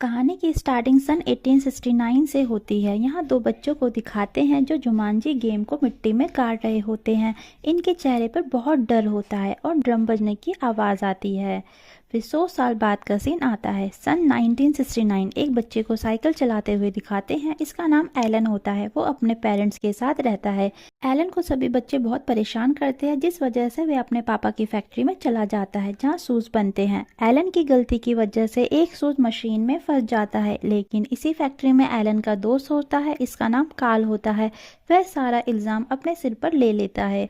कहानी की स्टार्टिंग सन 1869 से होती है। यहाँ दो बच्चों को दिखाते हैं जो जुमांजी गेम को मिट्टी में काट रहे होते हैं। इनके चेहरे पर बहुत डर होता है और ड्रम बजने की आवाज़ आती है। फिर 100 साल बाद का सीन आता है। सन 1969 एक बच्चे को साइकिल चलाते हुए दिखाते हैं। इसका नाम एलन होता है। वो अपने पेरेंट्स के साथ रहता है। एलन को सभी बच्चे बहुत परेशान करते हैं, जिस वजह से वे अपने पापा की फैक्ट्री में चला जाता है जहाँ शूज बनते हैं। एलन की गलती की वजह से एक शूज मशीन में फंस जाता है, लेकिन इसी फैक्ट्री में एलन का दोस्त होता है। इसका नाम कार्ल होता है। वह सारा इल्ज़ाम अपने सिर पर ले लेता है।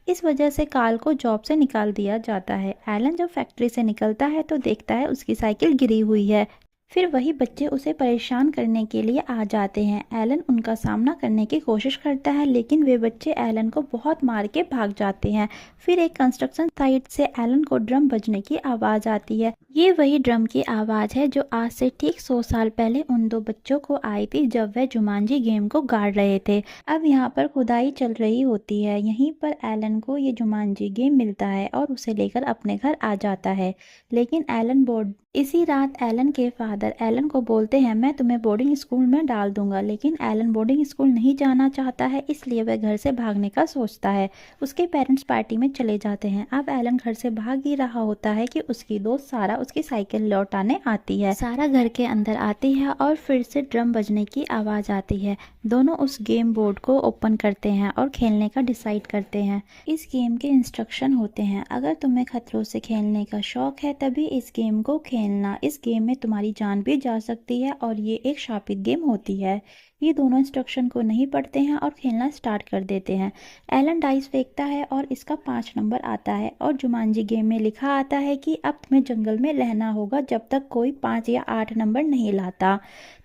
इस वजह से कार्ल को जॉब से निकाल दिया जाता है। एलन जब फैक्ट्री से निकलता है तो देखता है उसकी साइकिल गिरी हुई है। फिर वही बच्चे उसे परेशान करने के लिए आ जाते हैं। एलन उनका सामना करने की कोशिश करता है, लेकिन वे बच्चे एलन को बहुत मार के भाग जाते हैं। फिर एक कंस्ट्रक्शन साइट से एलन को ड्रम बजने की आवाज़ आती है। ये वही ड्रम की आवाज़ है जो आज से ठीक 100 साल पहले उन दो बच्चों को आई थी जब वह जुमांजी गेम को गाड़ रहे थे। अब यहाँ पर खुदाई चल रही होती है। यहीं पर एलन को ये जुमांजी गेम मिलता है और उसे लेकर अपने घर आ जाता है। लेकिन एलन बोर्ड इसी रात एलन के फादर एलन को बोलते हैं, मैं तुम्हें बोर्डिंग स्कूल में डाल दूंगा। लेकिन एलन बोर्डिंग स्कूल नहीं जाना चाहता है, इसलिए वह घर से भागने का सोचता है। उसके पेरेंट्स पार्टी में चले जाते हैं। अब एलन घर से भाग ही रहा होता है कि उसकी दोस्त सारा उसकी साइकिल लौटाने आती है। सारा घर के अंदर आती है और फिर से ड्रम बजने की आवाज़ आती है। दोनों उस गेम बोर्ड को ओपन करते हैं और खेलने का डिसाइड करते हैं। इस गेम के इंस्ट्रक्शन होते हैं, अगर तुम्हें खतरों से खेलने का शौक है तभी इस गेम को खेलना। इस गेम में तुम्हारी जान भी जा सकती है और ये एक शापित गेम होती है। ये दोनों इंस्ट्रक्शन को नहीं पढ़ते हैं और खेलना स्टार्ट कर देते हैं। एलन डाइस फेंकता है और इसका 5 नंबर आता है और जुमांजी गेम में लिखा आता है कि अब तुम्हें जंगल में रहना होगा जब तक कोई 5 या 8 नंबर नहीं लाता।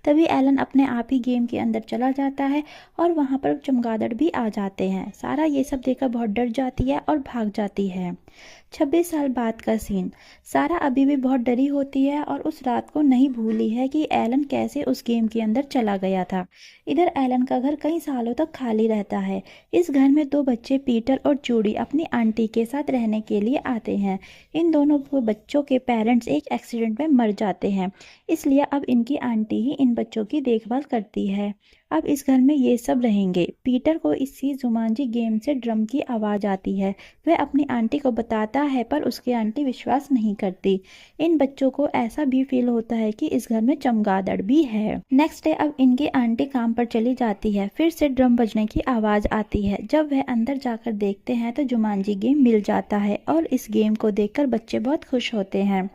तभी एलन अपने आप ही गेम के अंदर चला जाता है और वहाँ पर चमगादड़ भी आ जाते हैं। सारा ये सब देखकर बहुत डर जाती है और भाग जाती है। 26 साल बाद का सीन। सारा अभी भी बहुत डरी होती है और उस रात को नहीं भूली है कि एलन कैसे उस गेम के अंदर चला गया था। इधर एलन का घर कई सालों तक खाली रहता है। इस घर में दो बच्चे पीटर और जूडी अपनी आंटी के साथ रहने के लिए आते हैं। इन दोनों बच्चों के पेरेंट्स एक एक्सीडेंट में मर जाते हैं, इसलिए अब इनकी आंटी ही इन बच्चों की देखभाल करती है। अब इस घर में ये सब रहेंगे। पीटर को इसी जुमांजी गेम से ड्रम की आवाज़ आती है। वह अपनी आंटी को बताता है पर उसकी आंटी विश्वास नहीं करती। इन बच्चों को ऐसा भी फील होता है कि इस घर में चमगादड़ भी है। नेक्स्ट डे अब इनकी आंटी काम पर चली जाती है। फिर से ड्रम बजने की आवाज़ आती है। जब वह अंदर जाकर देखते हैं तो जुमांजी गेम मिल जाता है और इस गेम को देखकर बच्चे बहुत खुश होते हैं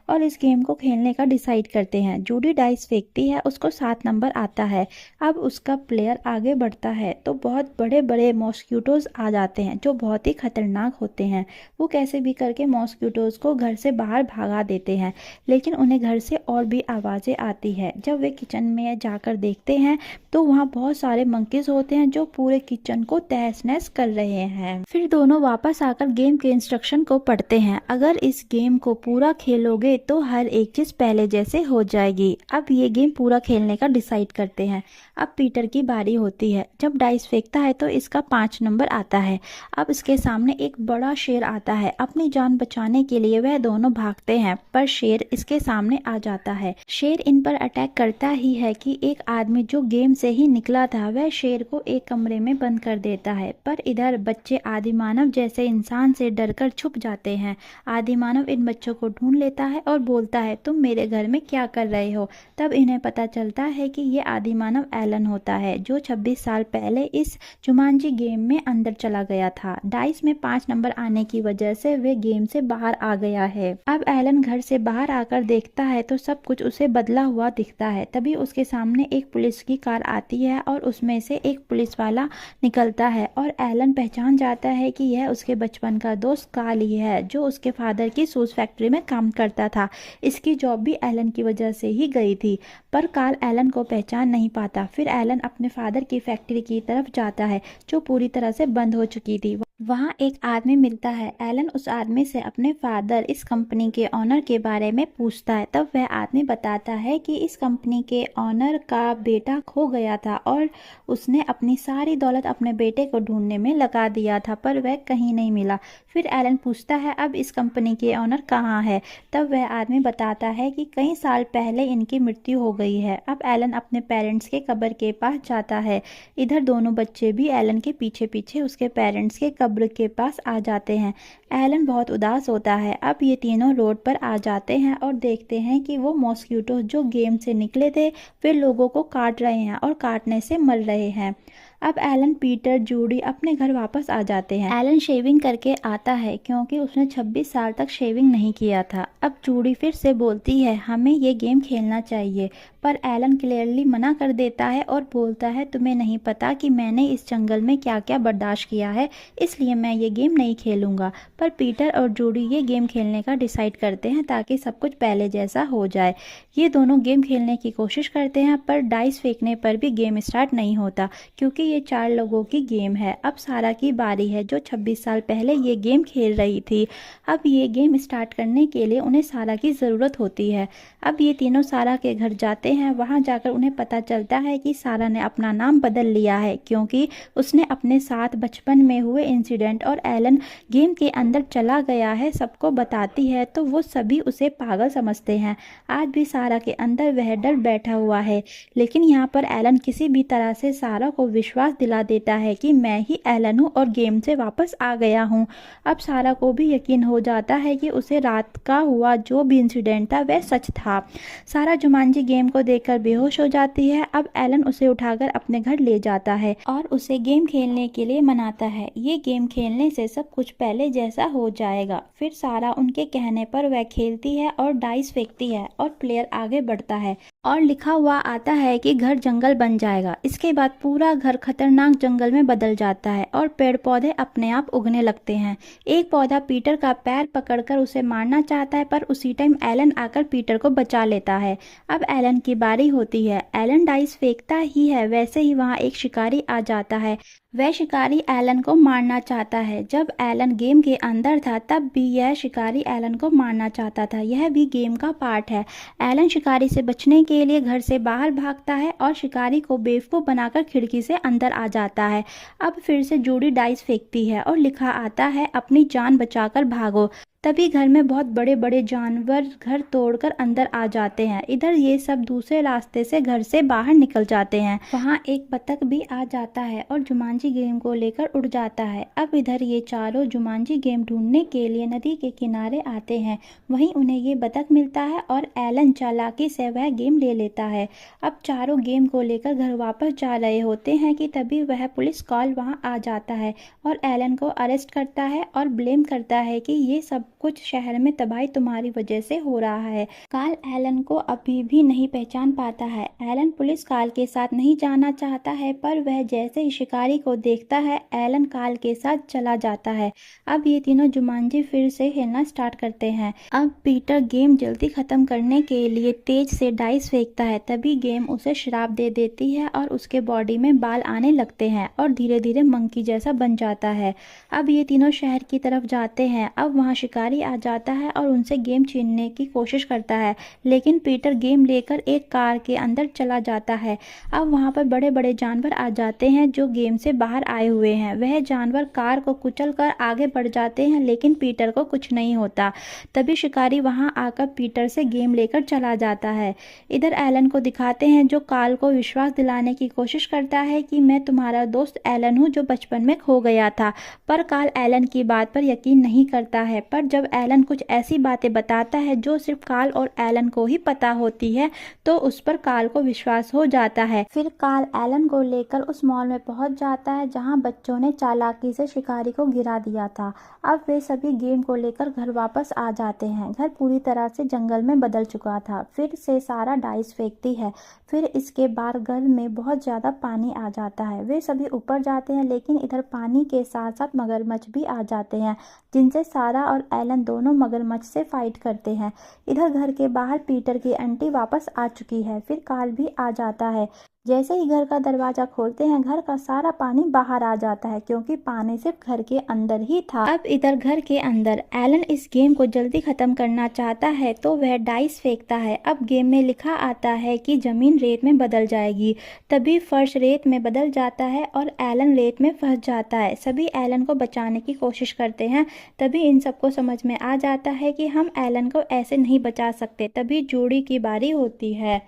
और इस गेम को खेलने का डिसाइड करते हैं। जूडी डाइस फेंकती है, उसको 7 नंबर आता है। अब उसका प्लेयर आगे बढ़ता है तो बहुत बड़े बड़े मॉस्किटोज आ जाते हैं जो बहुत ही खतरनाक होते हैं। वो कैसे भी करके मॉस्किटोज को घर से बाहर भागा देते हैं, लेकिन उन्हें घर से और भी आवाज़ें आती है। जब वे किचन में जाकर देखते हैं तो वहाँ बहुत सारे मंकीज होते हैं जो पूरे किचन को तहस नहस कर रहे हैं। फिर दोनों वापस आकर गेम के इंस्ट्रक्शन को पढ़ते हैं। अगर इस गेम को पूरा खेलोगे तो हर एक चीज पहले जैसे हो जाएगी। अब ये गेम पूरा खेलने का डिसाइड करते हैं। अब पीटर की बारी होती है। जब डाइस फेंकता है तो इसका 5 नंबर आता है। अब इसके सामने एक बड़ा शेर आता है। अपनी जान बचाने के लिए वह दोनों भागते हैं पर शेर इसके सामने आ जाता है। शेर इन पर अटैक करता ही है कि एक आदमी जो गेम से ही निकला था वह शेर को एक कमरे में बंद कर देता है। पर इधर बच्चे आदिमानव जैसे इंसान से डरकर छुप जाते हैं। आदिमानव इन बच्चों को ढूंढ लेता है और बोलता है, तुम मेरे घर में क्या कर रहे हो। तब इन्हें पता चलता है कि ये आदिमानव एलन होता है जो 26 साल पहले इस जुमांजी गेम में अंदर चला गया था। डाइस में 5 नंबर आने की वजह से वे गेम से बाहर आ गया है। अब एलन घर से बाहर आकर देखता है तो सब कुछ उसे बदला हुआ दिखता है। तभी उसके सामने एक पुलिस की कार आती है और उसमें से एक पुलिस वाला निकलता है और एलन पहचान जाता है कि यह उसके बचपन का दोस्त कार्ल ही है जो उसके फादर की शूज फैक्ट्री में काम करता था। इसकी जॉब भी एलन की वजह से ही गई थी, पर कार्ल एलन को पहचान नहीं पाता। फिर एलन अपने फादर की फैक्ट्री की तरफ जाता है जो पूरी तरह से बंद हो चुकी थी। वहाँ एक आदमी मिलता है। एलन उस आदमी से अपने फादर, इस कंपनी के ऑनर के बारे में पूछता है। तब वह आदमी बताता है कि इस कंपनी के ऑनर का बेटा खो गया था और उसने अपनी सारी दौलत अपने बेटे को ढूंढने में लगा दिया था, पर वह कहीं नहीं मिला। फिर एलन पूछता है, अब इस कंपनी के ऑनर कहाँ है? तब वह आदमी बताता है कि कई साल पहले इनकी मृत्यु हो गई है। अब एलन अपने पेरेंट्स के कब्र के पास जाता है। इधर दोनों बच्चे भी एलन के पीछे पीछे उसके पेरेंट्स के कब्र के पास आ जाते हैं। एलन बहुत उदास होता है। अब ये तीनों रोड पर आ जाते हैं और देखते हैं कि वो मॉस्क्यूटो जो गेम से निकले थे वे लोगों को काट रहे हैं और काटने से मर रहे हैं। अब एलन, पीटर, जूडी अपने घर वापस आ जाते हैं। एलन शेविंग करके आता है क्योंकि उसने 26 साल तक शेविंग नहीं किया था। अब जूडी फिर से बोलती है, हमें ये गेम खेलना चाहिए, पर एलन क्लियरली मना कर देता है और बोलता है, तुम्हें नहीं पता कि मैंने इस जंगल में क्या क्या बर्दाश्त किया है, इसलिए मैं ये गेम नहीं खेलूंगा। पर पीटर और जूडी ये गेम खेलने का डिसाइड करते हैं ताकि सब कुछ पहले जैसा हो जाए। ये दोनों गेम खेलने की कोशिश करते हैं, पर डाइस फेंकने पर भी गेम स्टार्ट नहीं होता क्योंकि ये 4 लोगों की गेम है। अब सारा की बारी है जो 26 साल पहले ये गेम खेल रही थी। अब ये गेम स्टार्ट करने के लिए उन्हें सारा की ज़रूरत होती है। अब ये तीनों सारा के घर जाते हैं। वहाँ जाकर उन्हें पता चलता है कि सारा ने अपना नाम बदल लिया है क्योंकि उसने अपने साथ बचपन में हुए इंसिडेंट और एलन गेम के अंदर चला गया है सबको बताती है, तो वो सभी उसे पागल समझते हैं। आज भी सारा के अंदर वह डर बैठा हुआ है, लेकिन यहाँ पर एलन किसी भी तरह से सारा को विश्वास दिला देता है कि मैं ही एलन हूँ और गेम से वापस आ गया हूँ। अब सारा को भी यकीन हो जाता है कि उसे रात का हुआ जो भी इंसिडेंट था वह सच था। सारा जुमांजी गेम को देखकर बेहोश हो जाती है। अब एलन उसे उठाकर अपने घर ले जाता है और उसे गेम खेलने के लिए मनाता है। ये गेम खेलने से सब कुछ पहले जैसा हो जाएगा। फिर सारा उनके कहने पर वह खेलती है और डाइस फेंकती है और प्लेयर आगे बढ़ता है और लिखा हुआ आता है कि घर जंगल बन जाएगा। इसके बाद पूरा घर खतरनाक जंगल में बदल जाता है और पेड़ पौधे अपने आप उगने लगते हैं। एक पौधा पीटर का पैर पकड़कर उसे मारना चाहता है, पर उसी टाइम एलन आकर पीटर को बचा लेता है। अब एलन की बारी होती है। एलन डाइस फेंकता ही है, वैसे ही वहाँ एक शिकारी आ जाता है। वह शिकारी एलन को मारना चाहता है। जब एलन गेम के अंदर था तब भी यह शिकारी एलन को मारना चाहता था। यह भी गेम का पार्ट है। एलन शिकारी से बचने के लिए घर से बाहर भागता है और शिकारी को बेवकूफ़ बनाकर खिड़की से अंदर आ जाता है। अब फिर से जूडी डाइस फेंकती है और लिखा आता है, अपनी जान बचाकर भागो। तभी घर में बहुत बड़े बड़े जानवर घर तोड़कर अंदर आ जाते हैं। इधर ये सब दूसरे रास्ते से घर से बाहर निकल जाते हैं। वहाँ एक बतख भी आ जाता है और जुमांजी गेम को लेकर उड़ जाता है। अब इधर ये चारों जुमांजी गेम ढूंढने के लिए नदी के किनारे आते हैं। वहीं उन्हें ये बतख मिलता है और एलन चालाकी से वह गेम ले लेता है। अब चारों गेम को लेकर घर वापस जा रहे होते हैं कि तभी वह पुलिस कॉल वहाँ आ जाता है और एलन को अरेस्ट करता है और ब्लेम करता है कि ये सब कुछ शहर में तबाही तुम्हारी वजह से हो रहा है। काल एलन को अभी भी नहीं पहचान पाता है। एलन पुलिस काल के साथ नहीं जाना चाहता है, पर वह जैसे ही शिकारी को देखता है एलन काल के साथ चला जाता है। अब ये तीनों जुमांजी फिर से खेलना स्टार्ट करते हैं। अब पीटर गेम जल्दी खत्म करने के लिए तेज से डाइस फेंकता है। तभी गेम उसे शराब दे देती है और उसके बॉडी में बाल आने लगते हैं और धीरे धीरे मंकी जैसा बन जाता है। अब ये तीनों शहर की तरफ जाते हैं। अब वहाँ शिकारी आ जाता है और उनसे गेम छीनने की कोशिश करता है, लेकिन पीटर गेम लेकर एक कार के अंदर चला जाता है। अब वहाँ पर बड़े बड़े जानवर आ जाते हैं जो गेम से बाहर आए हुए हैं। वह जानवर कार को कुचलकर आगे बढ़ जाते हैं, लेकिन पीटर को कुछ नहीं होता। तभी शिकारी वहाँ आकर पीटर से गेम लेकर चला जाता है। इधर एलन को दिखाते हैं जो काल को विश्वास दिलाने की कोशिश करता है कि मैं तुम्हारा दोस्त एलन हूँ जो बचपन में खो गया था। पर काल एलन की बात पर यकीन नहीं करता है। पर जब एलन कुछ ऐसी बातें बताता है जो सिर्फ काल और एलन को ही पता होती है, तो उस पर काल को विश्वास हो जाता है। फिर काल एलन को लेकर उस मॉल में पहुंच जाता है जहां बच्चों ने चालाकी से शिकारी को गिरा दिया था। अब वे सभी गेम को लेकर घर वापस आ जाते हैं। घर पूरी तरह से जंगल में बदल चुका था। फिर से सारा डाइस फेंकती है। फिर इसके बाद घर में बहुत ज्यादा पानी आ जाता है। वे सभी ऊपर जाते हैं, लेकिन इधर पानी के साथ साथ मगरमच्छ भी आ जाते हैं, जिनसे सारा और एलन दोनों मगरमच्छ से फाइट करते हैं। इधर घर के बाहर पीटर की आंटी वापस आ चुकी है। फिर काल भी आ जाता है। जैसे ही घर का दरवाजा खोलते हैं घर का सारा पानी बाहर आ जाता है क्योंकि पानी सिर्फ घर के अंदर ही था। अब इधर घर के अंदर एलन इस गेम को जल्दी खत्म करना चाहता है तो वह डाइस फेंकता है। अब गेम में लिखा आता है कि जमीन रेत में बदल जाएगी। तभी फर्श रेत में बदल जाता है और एलन रेत में फंस जाता है। सभी एलन को बचाने की कोशिश करते हैं। तभी इन सबको समझ में आ जाता है कि हम एलन को ऐसे नहीं बचा सकते। तभी जूडी की बारी होती है।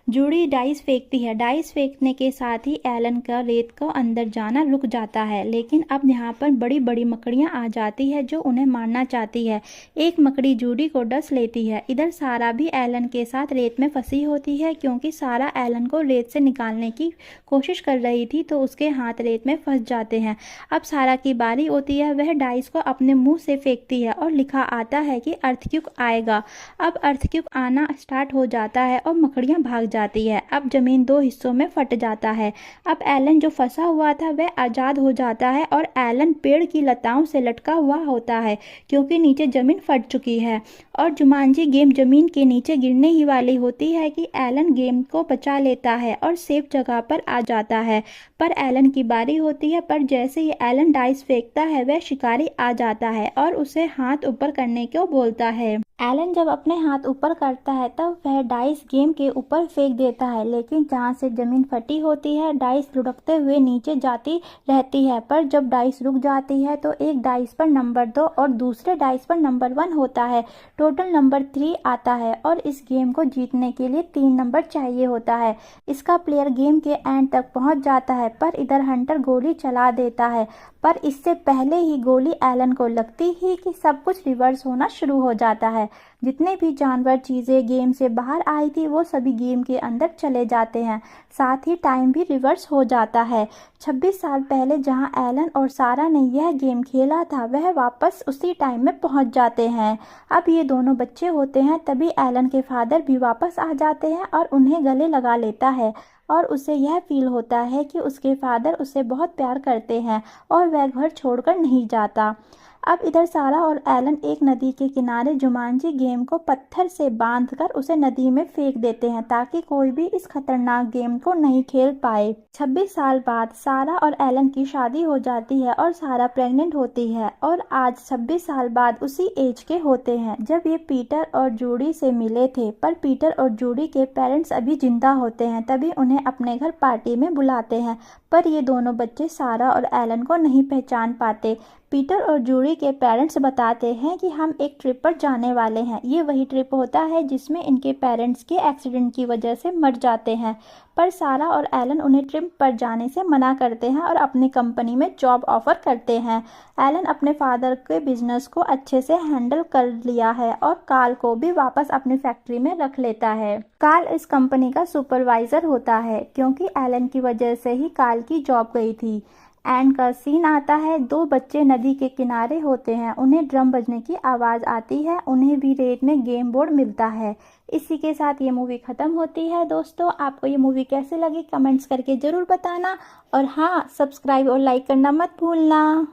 जूडी डाइस फेंकती है। डाइस फेंकने के साथ ही एलन का रेत को अंदर जाना रुक जाता है। लेकिन अब यहाँ पर बड़ी बड़ी मकड़ियाँ आ जाती है जो उन्हें मारना चाहती है। एक मकड़ी जूडी को डस लेती है। इधर सारा भी एलन के साथ रेत में फंसी होती है क्योंकि सारा एलन को रेत से निकालने की कोशिश कर रही थी तो उसके हाथ रेत में फंस जाते हैं। अब सारा की बारी होती है। वह डाइस को अपने मुंह से फेंकती है और लिखा आता है कि अर्थक्वेक आएगा। अब अर्थक्वेक आना स्टार्ट हो जाता है और मकड़ियाँ भाग जाती है। अब जमीन दो हिस्सों में फट जाता है। अब एलन जो फंसा हुआ था वह आजाद हो जाता है और एलन पेड़ की लताओं से लटका हुआ होता है क्योंकि नीचे जमीन फट चुकी है और जुमांजी गेम जमीन के नीचे गिरने ही वाली होती है कि एलन गेम को बचा लेता है और सेफ जगह पर आ जाता है। पर एलन की बारी होती है। पर जैसे ही एलन डाइस फेंकता है वह शिकारी आ जाता है और उसे हाथ ऊपर करने को बोलता है। एलन जब अपने हाथ ऊपर करता है तब वह डाइस गेम के ऊपर फेंक देता है। लेकिन जहाँ से जमीन फटी होती है डाइस लुढ़कते हुए नीचे जाती रहती है। पर जब डाइस रुक जाती है तो एक डाइस पर नंबर 2 और दूसरे डाइस पर नंबर 1 होता है। टोटल नंबर 3 आता है और इस गेम को जीतने के लिए 3 नंबर चाहिए होता है। इसका प्लेयर गेम के एंड तक पहुँच जाता है। पर इधर हंटर गोली चला देता है। पर इससे पहले ही गोली एलन को लगती ही कि सब कुछ रिवर्स होना शुरू हो जाता है। जितने भी जानवर चीज़ें गेम से बाहर आई थी वो सभी गेम के अंदर चले जाते हैं। साथ ही टाइम भी रिवर्स हो जाता है। 26 साल पहले जहां एलन और सारा ने यह गेम खेला था वह वापस उसी टाइम में पहुंच जाते हैं। अब ये दोनों बच्चे होते हैं। तभी एलन के फादर भी वापस आ जाते हैं और उन्हें गले लगा लेता है और उसे यह फील होता है कि उसके फादर उसे बहुत प्यार करते हैं और वह घर छोड़कर नहीं जाता। अब इधर सारा और एलन एक नदी के किनारे जुमांजी गेम को पत्थर से बांधकर उसे नदी में फेंक देते हैं ताकि कोई भी इस खतरनाक गेम को नहीं खेल पाए। 26 साल बाद सारा और एलन की शादी हो जाती है और सारा प्रेग्नेंट होती है और आज 26 साल बाद उसी एज के होते हैं जब ये पीटर और जूडी से मिले थे। पर पीटर और जूडी के पेरेंट्स अभी जिंदा होते हैं। तभी उन्हें अपने घर पार्टी में बुलाते हैं। पर ये दोनों बच्चे सारा और एलन को नहीं पहचान पाते। पीटर और जूडी के पेरेंट्स बताते हैं कि हम एक ट्रिप पर जाने वाले हैं। ये वही ट्रिप होता है जिसमें इनके पेरेंट्स के एक्सीडेंट की वजह से मर जाते हैं। पर सारा और एलन उन्हें ट्रिप पर जाने से मना करते हैं और अपनी कंपनी में जॉब ऑफर करते हैं। एलन अपने फादर के बिजनेस को अच्छे से हैंडल कर लिया है और कार्ल को भी वापस अपनी फैक्ट्री में रख लेता है। कार्ल इस कंपनी का सुपरवाइजर होता है क्योंकि एलन की वजह से ही कार्ल की जॉब गई थी। एंड का सीन आता है। 2 बच्चे नदी के किनारे होते हैं। उन्हें ड्रम बजने की आवाज़ आती है। उन्हें भी रेत में गेम बोर्ड मिलता है। इसी के साथ ये मूवी ख़त्म होती है। दोस्तों आपको ये मूवी कैसे लगी कमेंट्स करके ज़रूर बताना और हाँ सब्सक्राइब और लाइक करना मत भूलना।